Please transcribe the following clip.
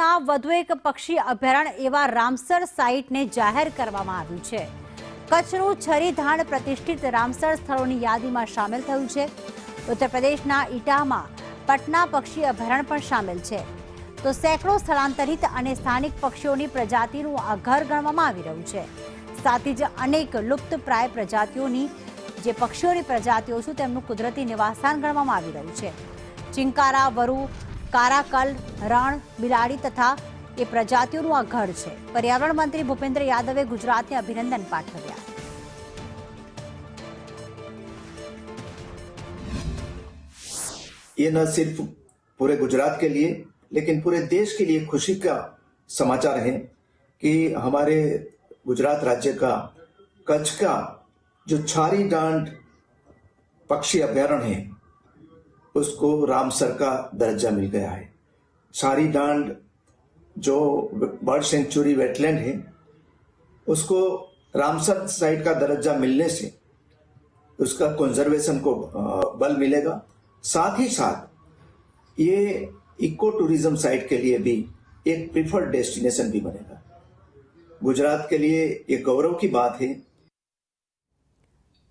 ગુજરાતમાં વધુ એક પક્ષી અભયારણ્ય એવા રામસર સાઇટને જાહેર કરવામાં આવ્યું છે। કચ્છનું છરીધાણ પ્રતિષ્ઠિત રામસર સ્થળોની યાદીમાં સામેલ થયું છે। ઉત્તર પ્રદેશના ઇટાહમાં પટના પક્ષી અભયારણ્ય પણ સામેલ છે। તો સેંકડો સ્થળાંતરિત અને સ્થાનિક પક્ષીઓની પ્રજાતિનું આ ઘર ગણવામાં આવી રહ્યું છે। સાથે જ અનેક લુપ્તપ્રાય પ્રજાતિઓની જે પક્ષીઓની પ્રજાતિઓ છે તેમનું કુદરતી નિવાસસ્થાન ગણવામાં આવી રહ્યું છે। ચિંકારા, વરુ, કારાકલ, રણ, બિલાડી તથા એ પ્રજાતિઓનું આ ઘર છે। પર્યાવરણ મંત્રી ભૂપેન્દ્ર યાદવે ગુજરાતને અભિનંદન પાઠવ્યા। ये न सिर्फ पूरे गुजरात के लिए लेकिन पूरे देश के लिए खुशी का समाचार है कि हमारे गुजरात राज्य का कच्छ का जो छारी डांड पक्षी अभयारण्य है उसको रामसर का दर्जा मिल गया है। छारी डांड जो बर्ड सेंचुरी वेटलैंड है उसको रामसर साइट का दर्जा मिलने से उसका कंजर्वेशन को बल मिलेगा। साथ ही साथ ये इको टूरिज्म साइट के लिए भी एक प्रिफर्ड डेस्टिनेशन भी बनेगा। गुजरात के लिए ये गौरव की बात है